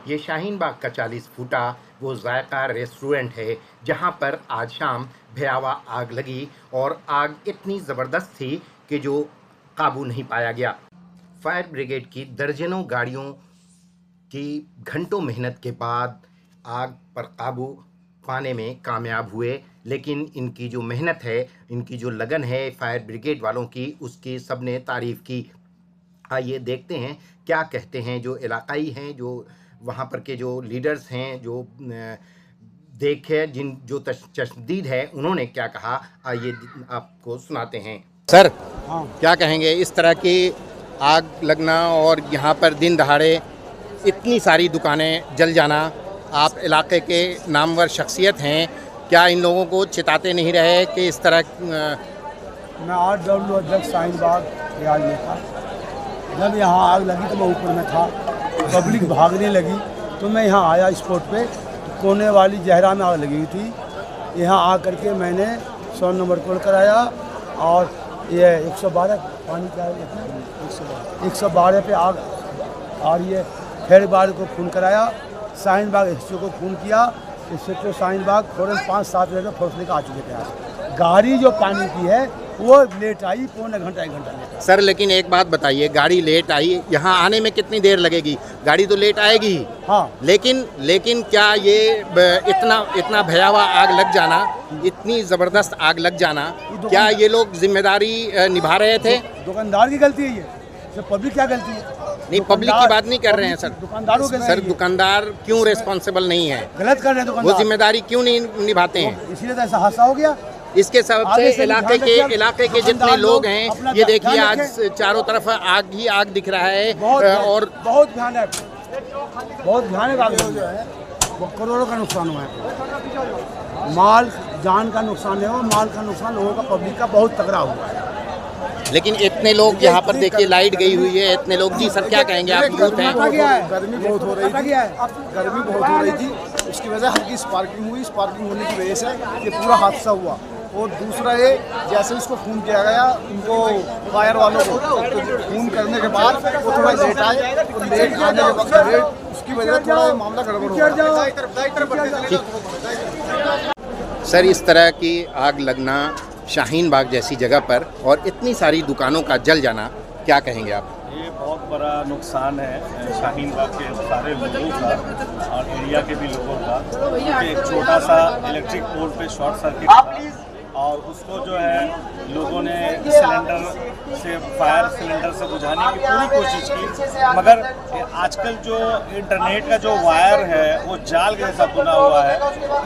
ये शाहीन बाग का 40 फुटा वो जायका रेस्टोरेंट है जहाँ पर आज शाम भयावह आग लगी और आग इतनी ज़बरदस्त थी कि जो काबू नहीं पाया गया। फायर ब्रिगेड की दर्जनों गाड़ियों की घंटों मेहनत के बाद आग पर काबू पाने में कामयाब हुए, लेकिन इनकी जो मेहनत है, इनकी जो लगन है फायर ब्रिगेड वालों की, उसकी सबने तारीफ़ की। आइए देखते हैं क्या कहते हैं जो इलाकाई हैं, जो वहाँ पर के जो लीडर्स हैं, जो देखे जिन जो तशदीद है, उन्होंने क्या कहा। आइए आपको सुनाते हैं। सर, हाँ, क्या कहेंगे इस तरह की आग लगना और यहाँ पर दिन दहाड़े इतनी सारी दुकानें जल जाना? आप इलाके के नामवर शख्सियत हैं, क्या इन लोगों को चिताते नहीं रहे कि इस तरह मैं RW अध्यक्ष शाहीन बाग रियाज में था। जब यहाँ आग लगी तो मैं ऊपर में था, पब्लिक भागने लगी तो मैं यहाँ आया स्पॉट पे। तो कोने वाली जहरा में आग लगी हुई थी। यहाँ आ करके मैंने 100 नंबर कॉल कराया और ये 112 पानी का 112 पे आग आ रही है। फिर बार को फ़ोन कराया, शाहीन बाग एसओ को फ़ोन किया। इससे तो शाहीन बाग फ़ौरन 5-7 बजे तक फौसले का आ चुके थे। गाड़ी जो पानी की है वो लेट आई, पौने घंटा 1 घंटा लेट। सर, लेकिन एक बात बताइए, गाड़ी लेट आई, यहाँ आने में कितनी देर लगेगी? गाड़ी तो लेट आएगी ही, हाँ, लेकिन क्या ये इतना भयावह आग लग जाना, इतनी ज़बरदस्त आग लग जाना, क्या ये लोग जिम्मेदारी निभा रहे थे? दुकानदार की गलती है ये, सब पब्लिक क्या गलती है? नहीं, पब्लिक की बात नहीं कर रहे हैं सर। दुकानदारों के सर, दुकानदार क्यों रिस्पॉन्सिबल नहीं है? गलत कर रहे हैं वो दुकानदार, जिम्मेदारी क्यों नहीं निभाते हैं? इसीलिए तो ऐसा हादसा हो गया। इसके सबब से इलाके के जितने लोग हैं, ये देखिए आज चारों तरफ आग ही आग दिख रहा है। और बहुत भयानक आग जो है वो करोड़ों का नुकसान हुआ है। माल जान का नुकसान है, वो माल का नुकसान लोगों का, पब्लिक का बहुत तगड़ा हुआ है। लेकिन इतने लोग यहाँ पर देखिए, लाइट गई हुई है, इतने लोग। जी सर, क्या कहेंगे आप? यूथ हैं। गर्मी बहुत हो रही थी, उसकी वजह हल्की स्पार्किंग हुई। स्पार्किंग होने की वजह से ये पूरा हादसा हुआ। और दूसरा ये, जैसे उसको फ़ोन किया गया उनको फायर वालों को, तो फ़ोन करने के बाद वो थोड़ा लेट आए, और लेट आने के बाद उसकी वजह से थोड़ा मामला गड़बड़ हो गया। सर, इस तरह की आग लगना शाहीन बाग जैसी जगह पर और इतनी सारी दुकानों का जल जाना, क्या कहेंगे आप? ये बहुत बड़ा नुकसान है शाहीन बाग के सारे लोगों का और एरिया के भी लोगों का। क्योंकि एक छोटा सा इलेक्ट्रिक पोल पे शॉर्ट सर्किट था और उसको जो है लोगों ने फायर सिलेंडर से बुझाने की पूरी कोशिश की, मगर आजकल जो इंटरनेट का जो वायर है वो जाल के जैसा बुना हुआ है।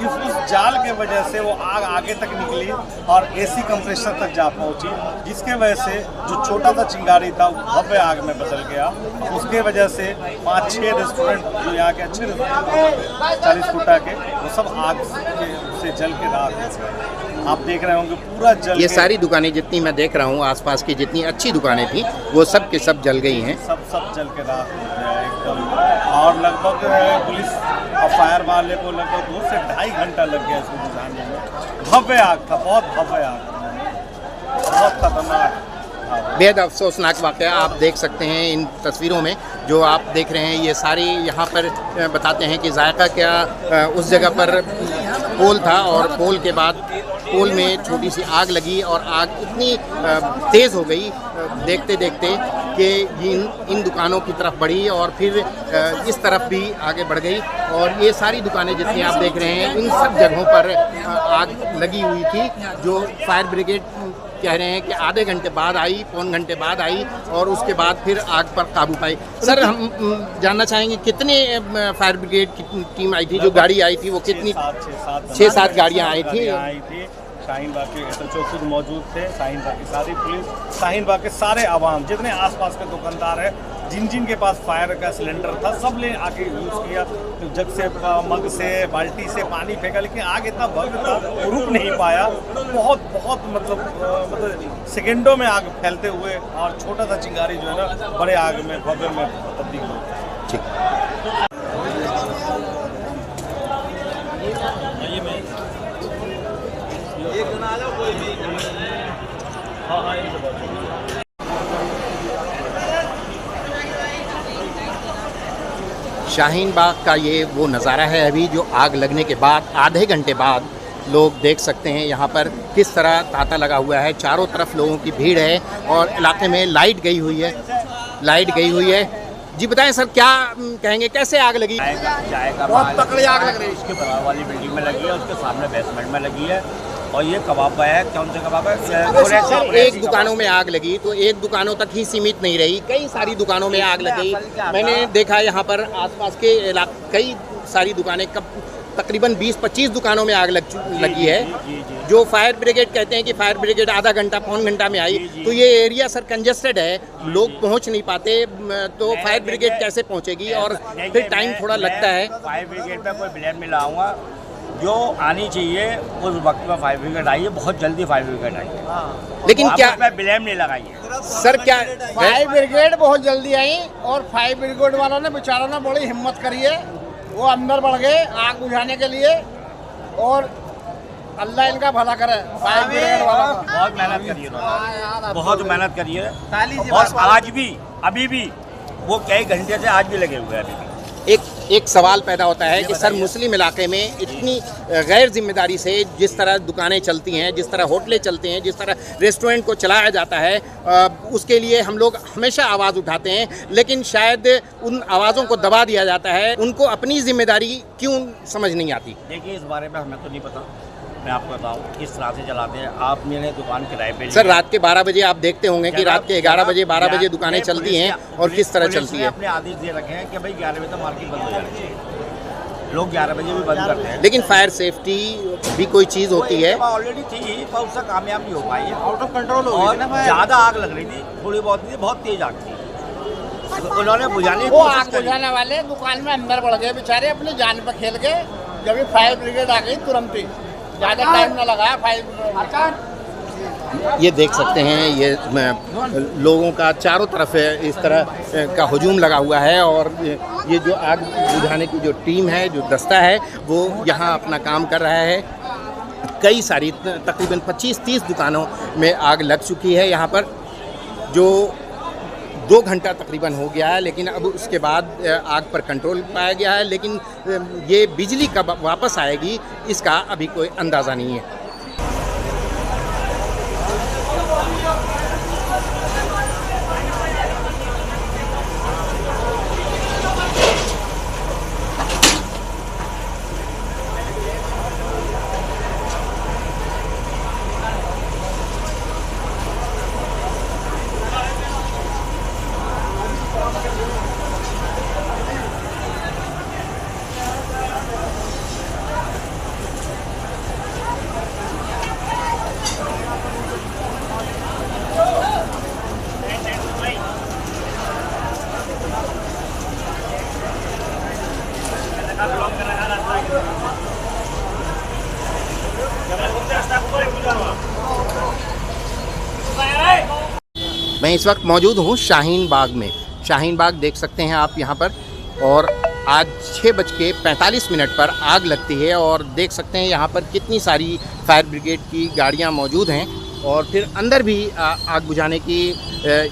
उस जाल के वजह से वो आग आगे तक निकली और एसी कंप्रेसर तक जा पहुंची, जिसके वजह से जो छोटा सा चिंगारी था वो भव्य आग में बदल गया। उसके वजह से 5-6 रेस्टोरेंट जो यहाँ के अच्छे रेस्टोरेंट 40 फुटा के, वो सब आग से जल के राख हो गए। आप देख रहे होंगे पूरा जल। ये सारी दुकानें जितनी मैं देख रहा हूँ, आसपास की जितनी अच्छी दुकानें थी, वो सब के सब जल गई हैं। सब जल के राख हो गया एकदम। और लगभग पुलिस और फायर वाले को लगभग 2 से 2.5 घंटा लग गया इसको बुझाने में। भव्य आग था, बहुत भव्य आग था, बहुत खतरनाक। बेहद अफसोसनाक वाक़या आप देख सकते हैं इन तस्वीरों में जो आप देख रहे हैं। ये सारी यहाँ पर बताते हैं कि जायका क्या उस जगह पर पोल था और पोल के बाद पोल में छोटी सी आग लगी और आग इतनी तेज़ हो गई देखते देखते कि इन दुकानों की तरफ बढ़ी और फिर इस तरफ भी आगे बढ़ गई। और ये सारी दुकानें जितनी आप देख रहे हैं, इन सब जगहों पर आग लगी हुई थी, जो फायर ब्रिगेड कह रहे हैं कि आधे घंटे बाद आई, पौन घंटे बाद आई और उसके बाद फिर आग पर काबू पाई। सर, हम जानना चाहेंगे कितने फायर ब्रिगेड की टीम आई थी? जो गाड़ी आई थी वो कितनी? 6-7 गाड़ियाँ आई थी। शाहीन बाग के SHO खुद मौजूद थे, शाहीन बाग की सारी पुलिस, शाहीन बाग के सारे आवाम, जितने आसपास के दुकानदार हैं, जिन के पास फायर का सिलेंडर था, सब ने आके यूज़ किया। तो जग से, मग से, बाल्टी से पानी फेंका, लेकिन आग इतना भव्य था रुक नहीं पाया। बहुत मतलब सेकेंडों में आग फैलते हुए और छोटा सा चिंगारी जो है ना बड़े आग में, भव्य में तब्दील हो गई। शाहीन बाग का ये वो नज़ारा है अभी जो आग लगने के बाद आधे घंटे बाद लोग देख सकते हैं यहाँ पर किस तरह तांता लगा हुआ है। चारों तरफ लोगों की भीड़ है और इलाके में लाइट गई हुई है। जी बताएं सर, क्या कहेंगे, कैसे आग लगी? बहुत तकड़ी आग लग रही है। इसके बगल वाली बिल्डिंग में लगी है, उसके सामने बेसमेंट में लगी है। और ये कबाब है, कौन से कबाब है? सर, एक दुकानों में आग लगी तो एक दुकानों तक ही सीमित नहीं रही, कई सारी दुकानों में आग लगी। मैंने देखा यहाँ पर आसपास के इलाके कई सारी दुकानें, तकरीबन 20-25 दुकानों में आग लगी है। जो फायर ब्रिगेड कहते हैं कि फायर ब्रिगेड आधा घंटा पौन घंटा में आई, तो ये एरिया सर कंजेस्टेड है, लोग पहुंच नहीं पाते, तो फायर ब्रिगेड कैसे पहुंचेगी और फिर टाइम थोड़ा लगता है। फायर ब्रिगेड पे कोई ब्लेम नहीं लाऊंगा, जो आनी चाहिए उस वक्त में फायर ब्रिगेड आई है, बहुत जल्दी फायर ब्रिगेड आई है। लेकिन क्या ब्लेम नहीं लगाइए सर, क्या फायर ब्रिगेड बहुत जल्दी आई और फायर ब्रिगेड वालों ने बेचारों ने बड़ी हिम्मत करी है, वो अंदर बढ़ गए आग बुझाने के लिए और अल्लाह इनका भला करे। फायर ब्रिगेड वालों का बहुत मेहनत करी है, बहुत मेहनत करी है। और आज भी अभी भी वो कई घंटे से आज भी लगे हुए हैं। अभी भी एक सवाल पैदा होता है कि सर मुस्लिम इलाके में इतनी गैर जिम्मेदारी से जिस तरह दुकानें चलती हैं, जिस तरह होटलें चलती हैं, जिस तरह रेस्टोरेंट को चलाया जाता है, उसके लिए हम लोग हमेशा आवाज़ उठाते हैं, लेकिन शायद उन आवाज़ों को दबा दिया जाता है। उनको अपनी जिम्मेदारी क्यों समझ नहीं आती? देखिए, इस बारे में हमें तो नहीं पता, मैं आपको बताऊं किस तरह से चलाते हैं। आप मैंने दुकान किराए पे सर रात के 12 बजे आप देखते होंगे कि रात के 11 बजे 12 बजे दुकानें चलती हैं और किस तरह चलती है। अपने आदेश दे रखे हैं कि भाई 11 बजे तक मार्केट बंद हो जानी चाहिए, लोग 11 बजे भी बंद करते हैं। लेकिन फायर सेफ्टी भी कोई चीज़ होती है, ऑलरेडी थी पर उससे कामयाब नहीं हो पाई है, आउट ऑफ कंट्रोल हो गई ना। ज़्यादा आग लग रही थी, थोड़ी बहुत नहीं, बहुत तेज आग थी, तो उन्होंने बुझाने की वो कोशिश आग बुझाने वाले दुकान में अंदर बढ़ गए बेचारे, अपनी जान पर खेल के। जब फायर ब्रिगेड आ गई तुरंत ही, ज़्यादा टाइम न लगाया फायर ब्रिगेड। ये देख सकते हैं, ये लोगों का चारों तरफ इस तरह का हुजूम लगा हुआ है और ये जो आग बुझाने की जो टीम है, जो दस्ता है, वो यहाँ अपना काम कर रहा है। कई सारी तकरीबन 25-30 दुकानों में आग लग चुकी है यहाँ पर, जो 2 घंटा तकरीबन हो गया है, लेकिन अब उसके बाद आग पर कंट्रोल पाया गया है। लेकिन ये बिजली कब वापस आएगी इसका अभी कोई अंदाज़ा नहीं है। मैं इस वक्त मौजूद हूँ शाहीन बाग में। शाहीन बाग देख सकते हैं आप यहाँ पर, और आज 6:45 पर आग लगती है और देख सकते हैं यहाँ पर कितनी सारी फायर ब्रिगेड की गाड़ियाँ मौजूद हैं और फिर अंदर भी आग बुझाने की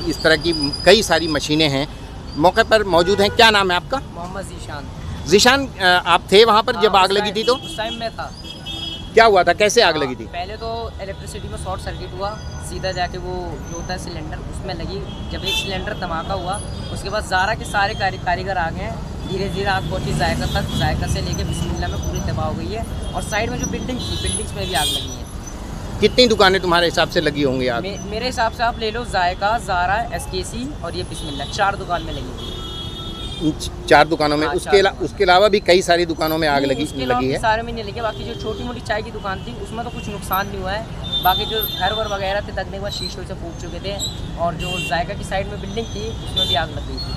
इस तरह की कई सारी मशीनें हैं, मौके पर मौजूद हैं। क्या नाम है आपका? मोहम्मद जीशान। जीशान, आप थे वहाँ पर जब आग लगी थी? तो उस टाइम में था। क्या हुआ था, कैसे आग लगी थी? पहले तो इलेक्ट्रिसिटी में शॉर्ट सर्किट हुआ, सीधा जाके वो जो होता है सिलेंडर उसमें लगी। जब एक सिलेंडर धमाका हुआ, उसके बाद ज़ारा के सारे कारीगर आ गए। धीरे धीरे आग पहुँची जायका तक, जायका से लेके बिस्मिल्लाह में पूरी तबाह हो गई है। और साइड में जो बिल्डिंग थी, बिल्डिंग्स में भी आग लगी है। कितनी दुकानें तुम्हारे हिसाब से लगी होंगी आग? मेरे हिसाब से आप ले लो, जायका, ज़ारा, SKC और ये बिस्मिल्लाह, 4 दुकान में लगी हुई है। 4 दुकानों में। उसके अलावा भी कई सारी दुकानों में आग लगी है। सारे में नहीं लगी, बाकी जो छोटी मोटी चाय की दुकान थी उसमें तो कुछ नुकसान नहीं हुआ है। बाकी जो घर वर वगैरह थे लगने के बाद शीशे से फूट चुके थे। और जो जायका की साइड में बिल्डिंग थी उसमें भी आग लग गई थी।